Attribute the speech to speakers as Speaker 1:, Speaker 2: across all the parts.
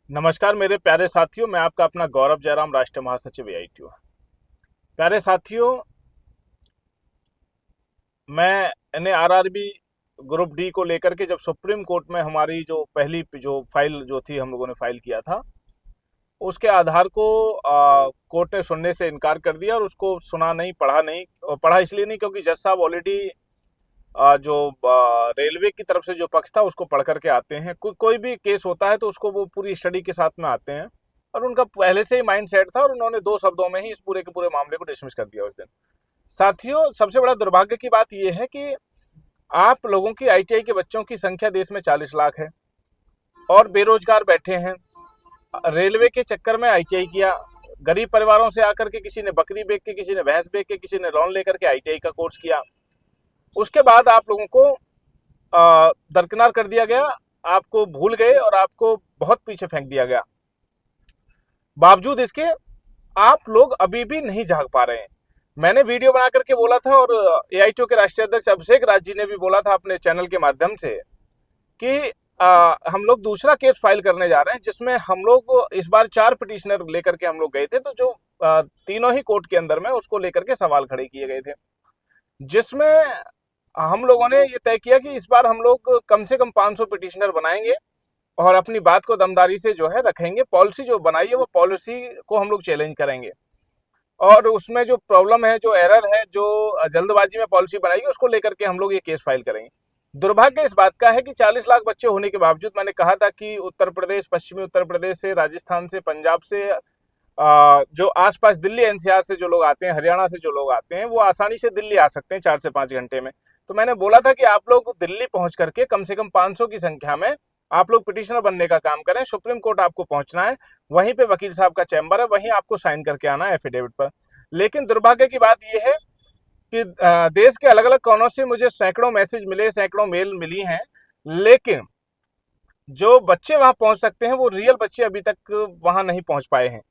Speaker 1: नमस्कार मेरे प्यारे साथियों, मैं आपका अपना गौरव जयराम, राष्ट्रीय महासचिव एआईटीयू। प्यारे साथियों, मैंने आरआरबी ग्रुप डी को लेकर के जब सुप्रीम कोर्ट में हमारी जो पहली जो फाइल जो थी हम लोगों ने फाइल किया था, उसके आधार को कोर्ट ने सुनने से इनकार कर दिया और उसको सुना नहीं, पढ़ा नहीं। और पढ़ा इसलिए नहीं क्योंकि जज साहब ऑलरेडी जो रेलवे की तरफ से जो पक्ष था उसको पढ़ करके आते हैं। कोई भी केस होता है तो उसको वो पूरी स्टडी के साथ में आते हैं, और उनका पहले से ही माइंड सेट था और उन्होंने 2 शब्दों में ही इस पूरे के पूरे मामले को डिसमिस कर दिया उस दिन। साथियों, सबसे बड़ा दुर्भाग्य की बात यह है कि आप लोगों की आईटीआई के बच्चों की संख्या देश में 40 लाख है और बेरोजगार बैठे हैं। रेलवे के चक्कर में आईटीआई किया, गरीब परिवारों से आकर के किसी ने बकरी बेच के, किसी ने भैंस बेच के, किसी ने लोन लेकर के आईटीआई का कोर्स किया। उसके बाद आप लोगों को दरकिनार कर दिया गया, आपको भूल गए और आपको बहुत पीछे फेंक दिया गया। बावजूद इसके आप लोग अभी भी नहीं जाग पा रहे हैं। मैंने वीडियो बना करके बोला था और एआईटीयू के राष्ट्रीय अध्यक्ष अभिषेक राज जी ने भी बोला था अपने चैनल के माध्यम से कि हम लोग दूसरा केस फाइल करने जा रहे हैं, जिसमें हम लोग इस बार 4 पिटिशनर लेकर के हम लोग गए थे, तो जो तीनों ही कोर्ट के अंदर में उसको लेकर के सवाल खड़े किए गए थे, जिसमें हम लोगों ने ये तय किया कि इस बार हम लोग कम से कम 500 पिटिशनर बनाएंगे और अपनी बात को दमदारी से जो है रखेंगे। पॉलिसी जो बनाई है वो पॉलिसी को हम लोग चैलेंज करेंगे, और उसमें जो प्रॉब्लम है, जो एरर है, जो जल्दबाजी में पॉलिसी बनाई है, उसको लेकर के हम लोग ये केस फाइल करेंगे। दुर्भाग्य इस बात का है कि 40 लाख बच्चे होने के बावजूद, मैंने कहा था कि उत्तर प्रदेश, पश्चिमी उत्तर प्रदेश से, राजस्थान से, पंजाब से, जो आसपास दिल्ली एनसीआर से जो लोग आते हैं, हरियाणा से जो लोग आते हैं, वो आसानी से दिल्ली आ सकते हैं 4 से 5 घंटे में। तो मैंने बोला था कि आप लोग दिल्ली पहुंच करके कम से कम 500 की संख्या में आप लोग पिटिशनर बनने का काम करें। सुप्रीम कोर्ट आपको पहुंचना है, वहीं पे वकील साहब का चैम्बर है, वहीं आपको साइन करके आना है एफिडेविट पर। लेकिन दुर्भाग्य की बात यह है कि देश के अलग अलग कोनों से मुझे सैकड़ों मैसेज मिले, सैकड़ों मेल मिली हैं, लेकिन जो बच्चे वहां पहुंच सकते हैं वो रियल बच्चे अभी तक वहां नहीं पहुंच पाए हैं।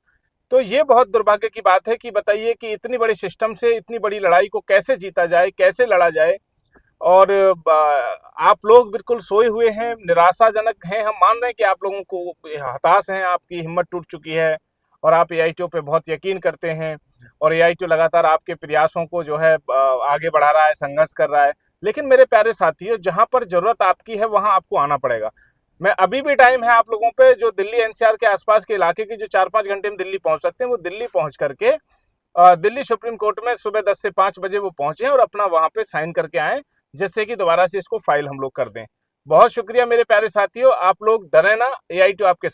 Speaker 1: तो ये बहुत दुर्भाग्य की बात है कि बताइए कि इतनी बड़ी सिस्टम से इतनी बड़ी लड़ाई को कैसे जीता जाए, कैसे लड़ा जाए। और आप लोग बिल्कुल सोए हुए हैं, निराशाजनक हैं। हम मान रहे हैं कि आप लोगों को हताश हैं, आपकी हिम्मत टूट चुकी है और आप एआईटीयू पे बहुत यकीन करते हैं, और एआईटीयू लगातार आपके प्रयासों को जो है आगे बढ़ा रहा है, संघर्ष कर रहा है। लेकिन मेरे प्यारे साथियों, जहां पर जरूरत आपकी है वहां आपको आना पड़ेगा। मैं अभी भी टाइम है आप लोगों पे, जो दिल्ली एनसीआर के आसपास के इलाके की जो 4-5 घंटे में दिल्ली पहुंच सकते हैं, वो दिल्ली पहुंच करके दिल्ली सुप्रीम कोर्ट में सुबह 10 से 5 बजे वो पहुंचे और अपना वहां पे साइन करके आए, जिससे कि दोबारा से इसको फाइल हम लोग कर दें। बहुत शुक्रिया मेरे प्यारे साथियों, आप लोग डरे ना, एआईटीयू आपके